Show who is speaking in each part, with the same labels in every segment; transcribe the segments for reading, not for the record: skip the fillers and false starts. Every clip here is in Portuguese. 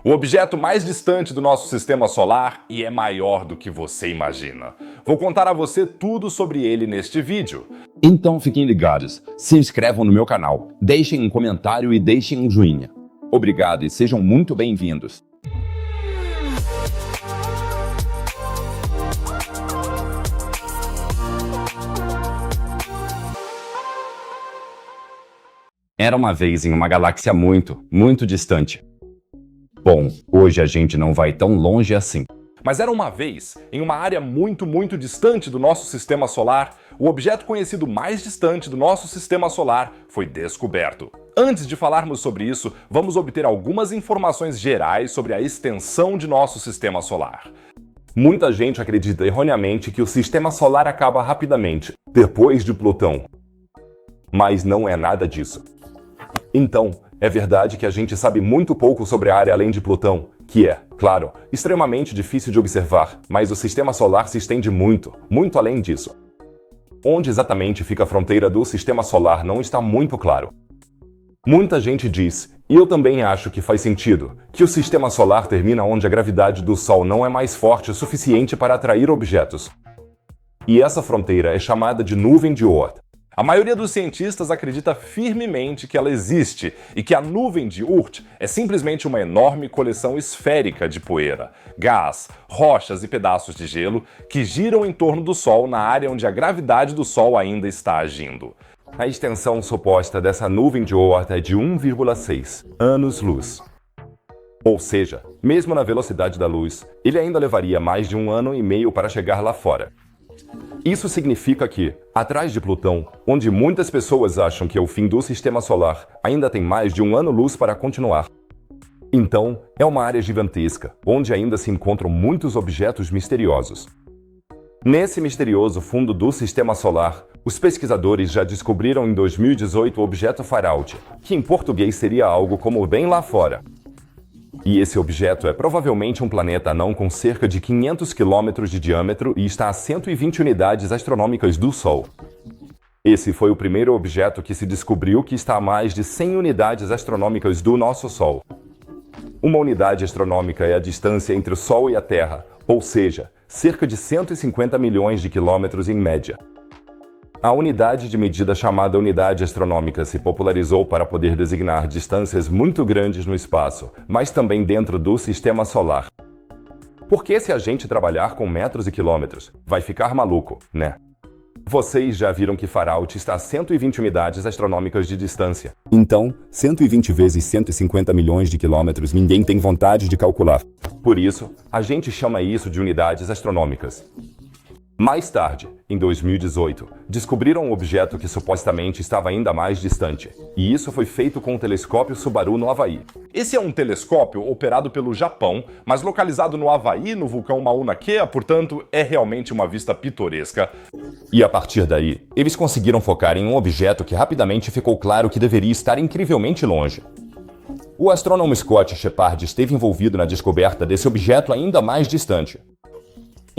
Speaker 1: o objeto mais distante do nosso sistema solar e é maior do que você imagina. Vou contar a você tudo sobre ele neste vídeo.
Speaker 2: Então fiquem ligados, se inscrevam no meu canal, deixem um comentário e deixem um joinha. Obrigado e sejam muito bem-vindos. Era uma vez em uma galáxia muito distante. Bom, hoje a gente não vai tão longe assim.
Speaker 1: Mas era uma vez, em uma área muito distante do nosso sistema solar, o objeto conhecido mais distante do nosso sistema solar foi descoberto. Antes de falarmos sobre isso, vamos obter algumas informações gerais sobre a extensão de nosso sistema solar. Muita gente acredita erroneamente que o sistema solar acaba rapidamente, depois de Plutão. Mas não é nada disso. Então, é verdade que a gente sabe muito pouco sobre a área além de Plutão, que é, claro, extremamente difícil de observar, mas o sistema solar se estende muito além disso. Onde exatamente fica a fronteira do sistema solar não está muito claro. Muita gente diz, e eu também acho que faz sentido, que o sistema solar termina onde a gravidade do Sol não é mais forte o suficiente para atrair objetos. E essa fronteira é chamada de nuvem de Oort. A maioria dos cientistas acredita firmemente que ela existe e que a nuvem de Oort é simplesmente uma enorme coleção esférica de poeira, gás, rochas e pedaços de gelo que giram em torno do Sol na área onde a gravidade do Sol ainda está agindo. A extensão suposta dessa nuvem de Oort é de 1,6 anos-luz. Ou seja, mesmo na velocidade da luz, ele ainda levaria mais de 1 ano e meio para chegar lá fora. Isso significa que, atrás de Plutão, onde muitas pessoas acham que é o fim do sistema solar, ainda tem mais de 1 ano-luz para continuar. Então, é uma área gigantesca, onde ainda se encontram muitos objetos misteriosos. Nesse misterioso fundo do sistema solar, os pesquisadores já descobriram em 2018 o objeto Faraut, que em português seria algo como bem lá fora. E esse objeto é provavelmente um planeta anão com cerca de 500 quilômetros de diâmetro e está a 120 unidades astronômicas do Sol. Esse foi o primeiro objeto que se descobriu que está a mais de 100 unidades astronômicas do nosso Sol. Uma unidade astronômica é a distância entre o Sol e a Terra, ou seja, cerca de 150 milhões de quilômetros em média. A unidade de medida chamada unidade astronômica se popularizou para poder designar distâncias muito grandes no espaço, mas também dentro do sistema solar. Porque se a gente trabalhar com metros e quilômetros, vai ficar maluco, né? Vocês já viram que Faraut está a 120 unidades astronômicas de distância. Então, 120 vezes 150 milhões de quilômetros ninguém tem vontade de calcular. Por isso, a gente chama isso de unidades astronômicas. Mais tarde, em 2018, descobriram um objeto que supostamente estava ainda mais distante. E isso foi feito com o telescópio Subaru no Havaí. Esse é um telescópio operado pelo Japão, mas localizado no Havaí, no vulcão Mauna Kea, portanto, é realmente uma vista pitoresca.
Speaker 2: E a partir daí, eles conseguiram focar em um objeto que rapidamente ficou claro que deveria estar incrivelmente longe. O astrônomo Scott Shepard esteve envolvido na descoberta desse objeto ainda mais distante.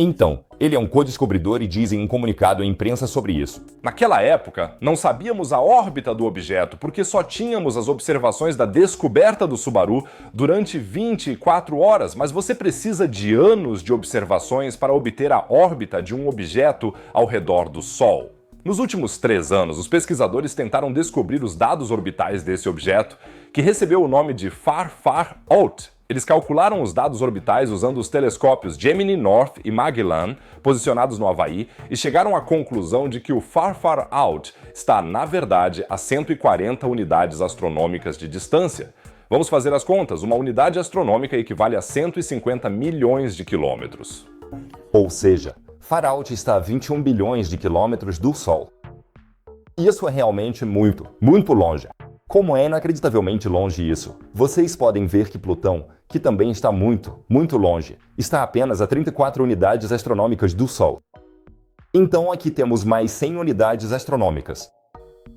Speaker 2: Então, ele é um co-descobridor e diz em um comunicado à imprensa sobre isso.
Speaker 1: Naquela época, não sabíamos a órbita do objeto porque só tínhamos as observações da descoberta do Subaru durante 24 horas, mas você precisa de anos de observações para obter a órbita de um objeto ao redor do Sol. Nos últimos 3 anos, os pesquisadores tentaram descobrir os dados orbitais desse objeto, que recebeu o nome de Far-Far-Out. Eles calcularam os dados orbitais usando os telescópios Gemini North e Magellan, posicionados no Havaí, e chegaram à conclusão de que o Far-Far-Out está, na verdade, a 140 unidades astronômicas de distância. Vamos fazer as contas. Uma unidade astronômica equivale a 150 milhões de quilômetros.
Speaker 2: Ou seja, Faraut está a 21 bilhões de quilômetros do Sol. Isso é realmente muito longe. Como é inacreditavelmente longe isso? Vocês podem ver que Plutão, que também está muito longe, está apenas a 34 unidades astronômicas do Sol. Então aqui temos mais 100 unidades astronômicas.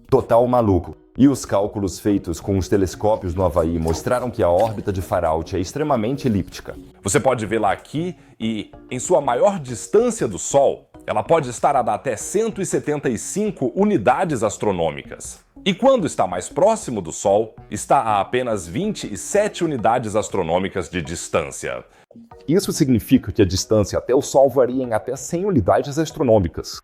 Speaker 2: Total maluco. E os cálculos feitos com os telescópios no Havaí mostraram que a órbita de Faraut é extremamente elíptica.
Speaker 1: Você pode vê-la aqui e, em sua maior distância do Sol, ela pode estar a até 175 unidades astronômicas. E quando está mais próximo do Sol, está a apenas 27 unidades astronômicas de distância.
Speaker 2: Isso significa que a distância até o Sol varia em até 100 unidades astronômicas.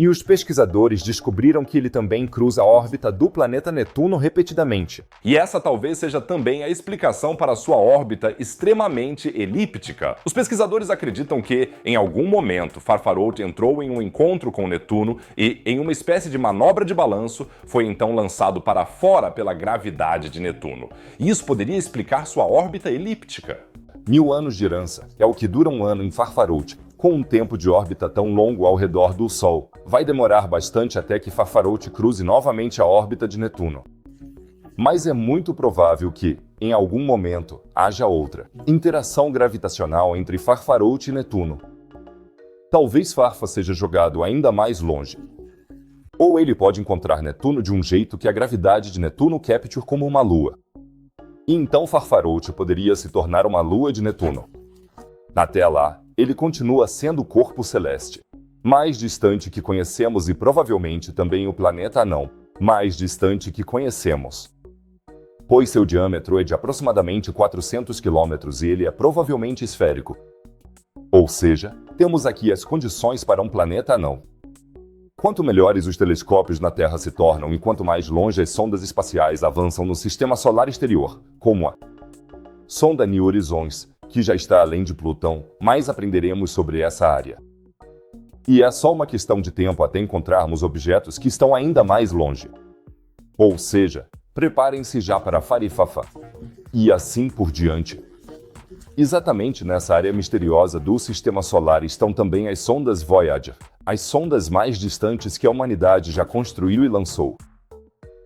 Speaker 2: E os pesquisadores descobriram que ele também cruza a órbita do planeta Netuno repetidamente.
Speaker 1: E essa talvez seja também a explicação para sua órbita extremamente elíptica. Os pesquisadores acreditam que, em algum momento, Farfarote entrou em um encontro com Netuno e, em uma espécie de manobra de balanço, foi então lançado para fora pela gravidade de Netuno. E isso poderia explicar sua órbita elíptica.
Speaker 2: 1000 anos de herança é o que dura um ano em Farfarote. Com um tempo de órbita tão longo ao redor do Sol, vai demorar bastante até que Farfarote cruze novamente a órbita de Netuno. Mas é muito provável que, em algum momento, haja outra interação gravitacional entre Farfarote e Netuno. Talvez Farfa seja jogado ainda mais longe. Ou ele pode encontrar Netuno de um jeito que a gravidade de Netuno capture como uma lua. E então Farfarote poderia se tornar uma lua de Netuno. Até lá, ele continua sendo o corpo celeste mais distante que conhecemos e provavelmente também o planeta anão mais distante que conhecemos, pois seu diâmetro é de aproximadamente 400 km e ele é provavelmente esférico. Ou seja, temos aqui as condições para um planeta anão. Quanto melhores os telescópios na Terra se tornam e quanto mais longe as sondas espaciais avançam no sistema solar exterior, como a sonda New Horizons, que já está além de Plutão, mais aprenderemos sobre essa área. E é só uma questão de tempo até encontrarmos objetos que estão ainda mais longe. Ou seja, preparem-se já para Farifafa. E assim por diante. Exatamente nessa área misteriosa do Sistema Solar estão também as sondas Voyager, as sondas mais distantes que a humanidade já construiu e lançou.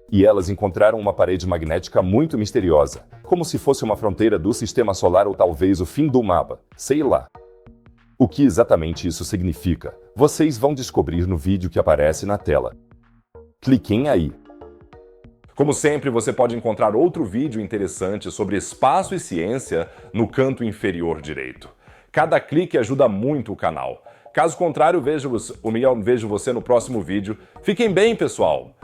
Speaker 2: E elas encontraram uma parede magnética muito misteriosa, como se fosse uma fronteira do Sistema Solar ou talvez o fim do mapa, sei lá. O que exatamente isso significa, vocês vão descobrir no vídeo que aparece na tela. Cliquem aí.
Speaker 1: Como sempre, você pode encontrar outro vídeo interessante sobre espaço e ciência no canto inferior direito. Cada clique ajuda muito o canal. Caso contrário, vejo você no próximo vídeo. Fiquem bem, pessoal!